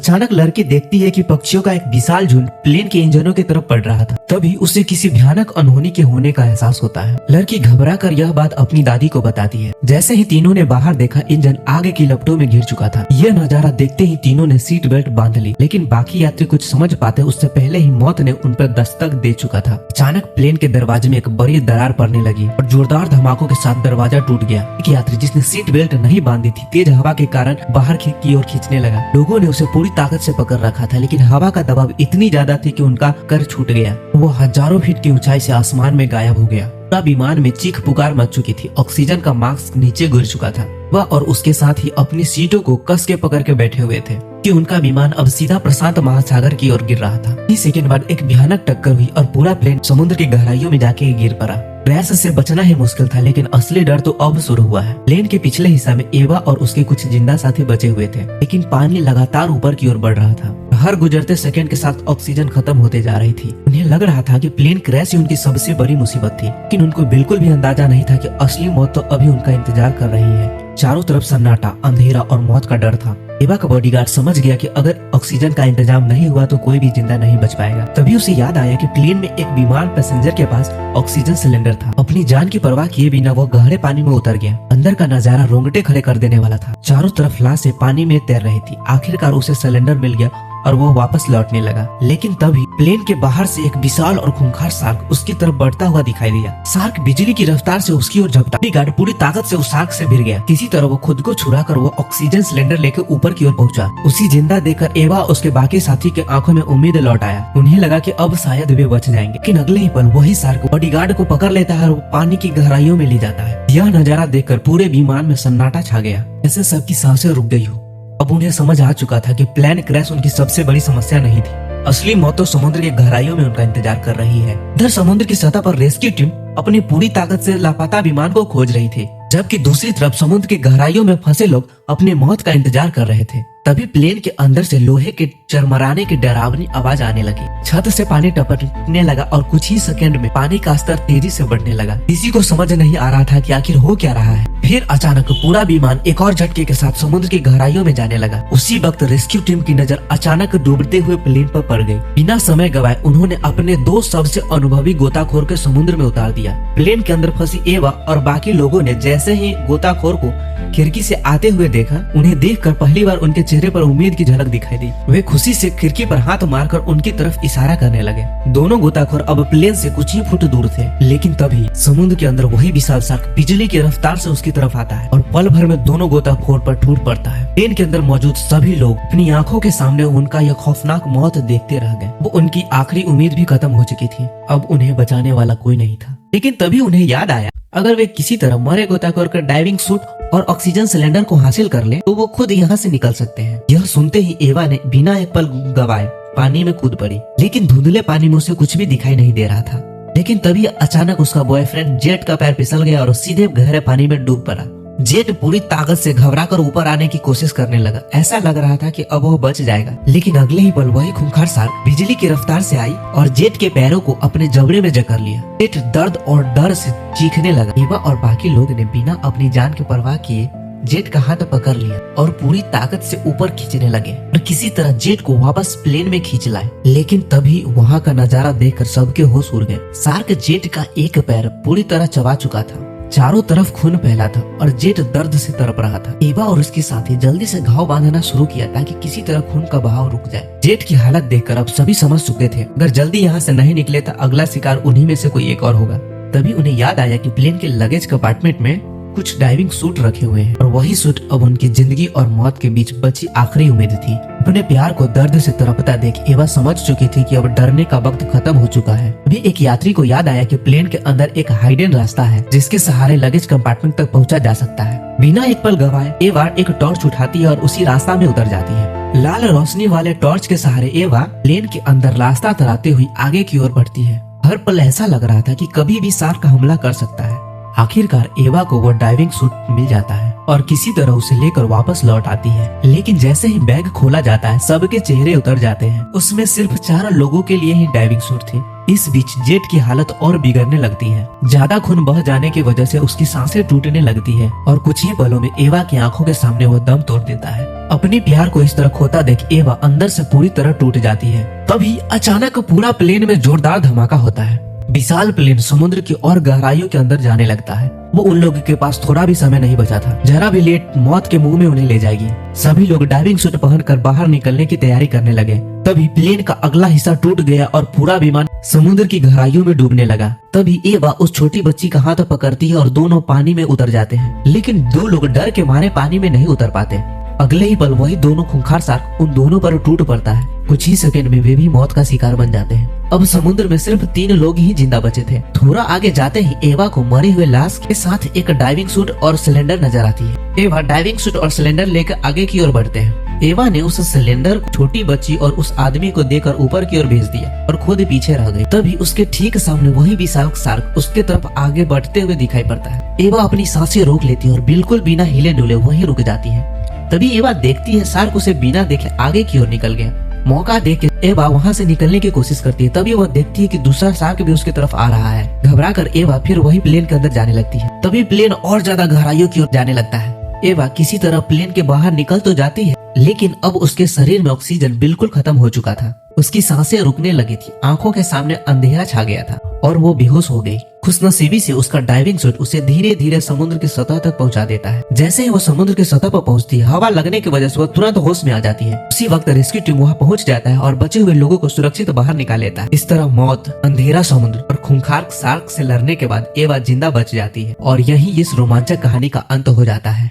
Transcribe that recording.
अचानक लड़की देखती है कि पक्षियों का एक विशाल झुंड प्लेन के इंजनों की तरफ बढ़ रहा था। तभी उसे किसी भयानक अनहोनी के होने का एहसास होता है। लड़की घबरा कर यह बात अपनी दादी को बताती है। जैसे ही तीनों ने बाहर देखा, इंजन आगे की लपटों में घिर चुका था। यह नजारा देखते ही तीनों ने सीट बेल्ट बांध ली, लेकिन बाकी यात्री कुछ समझ पाते उससे पहले ही मौत ने उन पर दस्तक दे चुका था। अचानक प्लेन के दरवाजे में एक बड़ी दरार पड़ने लगी और जोरदार धमाकों के साथ दरवाजा टूट गया। एक यात्री जिसने सीट बेल्ट नहीं बांधी थी, तेज हवा के कारण बाहर की ओर खींचने लगा। लोगों ने उसे पूरी ताकत से पकड़ रखा था, लेकिन हवा का दबाव इतनी ज्यादा थी कि उनका कर छूट गया। वो हजारों फीट की ऊंचाई से आसमान में गायब हो गया। पूरा विमान में चीख पुकार मच चुकी थी। ऑक्सीजन का मास्क नीचे गिर चुका था। वह और उसके साथ ही अपनी सीटों को कस के पकड़ के बैठे हुए थे कि उनका विमान अब सीधा प्रशांत महासागर की ओर गिर रहा था। 30 सेकंड बाद एक भयानक टक्कर हुई और पूरा प्लेन समुद्र की गहराइयों में जाके गिर पड़ा। क्रैश से बचना ही मुश्किल था, लेकिन असली डर तो अब शुरू हुआ है। प्लेन के पिछले हिस्सा में एवा और उसके कुछ जिंदा साथी बचे हुए थे, लेकिन पानी लगातार ऊपर की ओर बढ़ रहा था। हर गुजरते सेकंड के साथ ऑक्सीजन खत्म होते जा रही थी। उन्हें लग रहा था कि प्लेन क्रैश ही उनकी सबसे बड़ी मुसीबत थी, लेकिन उनको बिल्कुल भी अंदाजा नहीं था कि असली मौत तो अभी उनका इंतजार कर रही है। चारों तरफ सन्नाटा, अंधेरा और मौत का डर था। एवा का बॉडीगार्ड समझ गया कि अगर ऑक्सीजन का इंतजाम नहीं हुआ तो कोई भी जिंदा नहीं बच पाएगा। तभी उसे याद आया कि प्लेन में एक बीमार पैसेंजर के पास ऑक्सीजन सिलेंडर था। अपनी जान की परवाह किए बिना वो गहरे पानी में उतर गया। अंदर का नजारा रोंगटे खड़े कर देने वाला था। चारों तरफ लाशें पानी में तैर रही थी। आखिरकार उसे सिलेंडर मिल गया और वो वापस लौटने लगा, लेकिन तभी प्लेन के बाहर से एक विशाल और खूंखार शार्क उसकी तरफ बढ़ता हुआ दिखाई दिया। शार्क बिजली की रफ्तार से उसकी ओर झपटा। बॉडीगार्ड पूरी ताकत से उस शार्क से भिड़ गया। किसी तरह वो खुद को छुड़ाकर वो ऑक्सीजन सिलेंडर लेकर ऊपर की ओर पहुंचा। उसी जिंदा देखकर एवा और उसके बाकी साथी के आंखों में उम्मीद लौट आया। उन्हें लगा कि अब शायद वे बच जाएंगे, लेकिन अगले ही पल वही शार्क बॉडीगार्ड को पकड़ लेता है और वो पानी की गहराइयों में ले जाता है। यह नजारा देखकर पूरे विमान में सन्नाटा छा गया, जैसे सबकी सांसें रुक गई हो। अब उन्हें समझ आ चुका था कि प्लेन क्रैश उनकी सबसे बड़ी समस्या नहीं थी। असली मौत तो समुद्र की गहराइयों में उनका इंतजार कर रही है। इधर समुद्र की सतह पर रेस्क्यू टीम अपनी पूरी ताकत से लापता विमान को खोज रही थी, जबकि दूसरी तरफ समुद्र की गहराइयों में फंसे लोग अपनी मौत का इंतजार कर रहे थे। तभी प्लेन के अंदर से लोहे के चरमराने की डरावनी आवाज आने लगी। छत से पानी टपकने लगा और कुछ ही सेकंड में पानी का स्तर तेजी से बढ़ने लगा। किसी को समझ नहीं आ रहा था कि आखिर हो क्या रहा है। फिर अचानक पूरा विमान एक और झटके के साथ समुद्र की गहराइयों में जाने लगा। उसी वक्त रेस्क्यू टीम की नजर अचानक डूबते हुए प्लेन पर पड़ गई। बिना समय गवाए उन्होंने अपने 2 सबसे अनुभवी गोताखोर के समुद्र में उतार दिया। प्लेन के अंदर फंसी एवा और बाकी लोगों ने जैसे ही गोताखोर को खिड़की से आते हुए देखा, उन्हें देखकर पहली बार उनके चेहरे पर उम्मीद की झलक दिखाई दी। वे खुशी से खिड़की पर हाथ मारकर उनकी तरफ इशारा करने लगे। दोनों गोताखोर अब प्लेन से कुछ ही फुट दूर थे, लेकिन तभी समुद्र के अंदर वही विशाल शार्क बिजली की रफ्तार से उसकी तरफ आता है और पल भर में दोनों गोताखोर पर टूट पड़ता है। प्लेन के अंदर मौजूद सभी लोग अपनी आंखों के सामने उनका यह खौफनाक मौत देखते रह गए। वो उनकी आखिरी उम्मीद भी खत्म हो चुकी थी। अब उन्हें बचाने वाला कोई नहीं था। लेकिन तभी उन्हें याद आया, अगर वे किसी तरह मरे गोताखोर का डाइविंग सूट और ऑक्सीजन सिलेंडर को हासिल कर ले तो वो खुद यहाँ से निकल सकते हैं। यह सुनते ही एवा ने बिना एक पल गवाए पानी में कूद पड़ी, लेकिन धुंधले पानी में उसे कुछ भी दिखाई नहीं दे रहा था। लेकिन तभी अचानक उसका बॉयफ्रेंड जेट का पैर फिसल गया और सीधे गहरे पानी में डूब पड़ा। जेट पूरी ताकत से घबराकर ऊपर आने की कोशिश करने लगा। ऐसा लग रहा था कि अब वो बच जाएगा, लेकिन अगले ही पल वही खूंखार शार्क बिजली की रफ्तार से आई और जेट के पैरों को अपने जबड़े में जकड़ लिया। जेट दर्द और डर से चीखने लगा। एवा और बाकी लोग ने बिना अपनी जान की परवाह किए जेट का हाथ पकड़ लिया और पूरी ताकत से ऊपर खींचने लगे और किसी तरह जेट को वापस प्लेन में खींच लाए। लेकिन तभी वहाँ का नजारा देखकर सबके होश उड़ गए। शार्क जेट का एक पैर पूरी तरह चबा चुका था। चारों तरफ खून फैला था और जेट दर्द से तड़प रहा था। एवा और उसके साथी जल्दी से घाव बांधना शुरू किया ताकि किसी तरह खून का बहाव रुक जाए। जेट की हालत देखकर अब सभी समझ चुके थे, अगर जल्दी यहाँ से नहीं निकले तो अगला शिकार उन्हीं में से कोई एक और होगा। तभी उन्हें याद आया कि प्लेन के लगेज कंपार्टमेंट में कुछ डाइविंग सूट रखे हुए हैं और वही सूट अब उनकी जिंदगी और मौत के बीच बची आखिरी उम्मीद थी। अपने प्यार को दर्द से तड़पता देख एवा समझ चुकी थी कि अब डरने का वक्त खत्म हो चुका है। अभी एक यात्री को याद आया कि प्लेन के अंदर एक हाइडन रास्ता है जिसके सहारे लगेज कंपार्टमेंट तक पहुंचा जा सकता है। बिना एक पल गवाए एवा एक टॉर्च उठाती है और उसी रास्ता में उतर जाती है। लाल रोशनी वाले टॉर्च के सहारे एवा प्लेन के अंदर रास्ता तराते हुई आगे की ओर बढ़ती है। हर पल ऐसा लग रहा था कि कभी भी शार्क हमला कर सकता है। आखिरकार एवा को वो डाइविंग सूट मिल जाता है और किसी तरह उसे लेकर वापस लौट आती है। लेकिन जैसे ही बैग खोला जाता है सबके चेहरे उतर जाते हैं। उसमें सिर्फ 4 लोगों के लिए ही डाइविंग सूट थी। इस बीच जेट की हालत और बिगड़ने लगती है। ज्यादा खून बह जाने की वजह से उसकी सांसें टूटने लगती है और कुछ ही पलों में एवा की आंखों के सामने वो दम तोड़ देता है। अपने प्यार को इस तरह खोता देख एवा अंदर से पूरी तरह टूट जाती है। तभी अचानक पूरा प्लेन में जोरदार धमाका होता है। विशाल प्लेन समुद्र की और गहराइयों के अंदर जाने लगता है। वो उन लोगों के पास थोड़ा भी समय नहीं बचा था। जरा भी लेट मौत के मुंह में उन्हें ले जाएगी। सभी लोग डाइविंग सूट पहनकर बाहर निकलने की तैयारी करने लगे। तभी प्लेन का अगला हिस्सा टूट गया और पूरा विमान समुद्र की गहराइयों में डूबने लगा। तभी एवा उस छोटी बच्ची का हाथ पकड़ती है और दोनों पानी में उतर जाते हैं। लेकिन दो लोग डर के मारे पानी में नहीं उतर पाते। अगले ही पल वही दोनों खूंखार शार्क उन दोनों पर टूट पड़ता है। कुछ ही सेकंड में वे भी मौत का शिकार बन जाते हैं। अब समुद्र में सिर्फ 3 लोग ही जिंदा बचे थे। थोड़ा आगे जाते ही एवा को मरे हुए लाश के साथ एक डाइविंग सूट और सिलेंडर नजर आती है। एवा डाइविंग सूट और सिलेंडर लेकर आगे की ओर बढ़ते हैं। एवा ने उस सिलेंडर को छोटी बच्ची और उस आदमी को देकर ऊपर की ओर भेज दिया और खुद पीछे रह गई। तभी उसके ठीक सामने वही विशाल शार्क उसके तरफ आगे बढ़ते हुए दिखाई पड़ता है। एवा अपनी सांसें रोक लेती है और बिल्कुल बिना हिले डुले वहीं रुक जाती है। तभी एवा देखती है शार्क उसे बिना देखे आगे की ओर निकल गया। मौका देख के एवा वहाँ से निकलने की कोशिश करती है। तभी वह देखती है कि दूसरा शार्क भी उसकी तरफ आ रहा है। घबराकर एवा फिर वही प्लेन के अंदर जाने लगती है। तभी प्लेन और ज्यादा गहराइयों की ओर जाने लगता है। एवा किसी तरह प्लेन के बाहर निकल तो जाती है, लेकिन अब उसके शरीर में ऑक्सीजन बिल्कुल खत्म हो चुका था। उसकी सांसें रुकने लगी थी। आंखों के सामने अंधेरा छा गया था और वो बेहोश हो गई। खुशनसीबी से उसका डाइविंग सूट उसे धीरे धीरे समुद्र की सतह तक पहुंचा देता है। जैसे ही वो समुद्र की सतह पर पहुंचती है, हवा लगने की वजह से वो तुरंत होश में आ जाती है। उसी वक्त रेस्क्यू टीम वहां पहुंच जाता है और बचे हुए लोगों को सुरक्षित बाहर निकाल लेता है। इस तरह मौत, अंधेरा समुद्र और खूंखार शार्क से लड़ने के बाद एवा जिंदा बच जाती है और यही इस रोमांचक कहानी का अंत हो जाता है।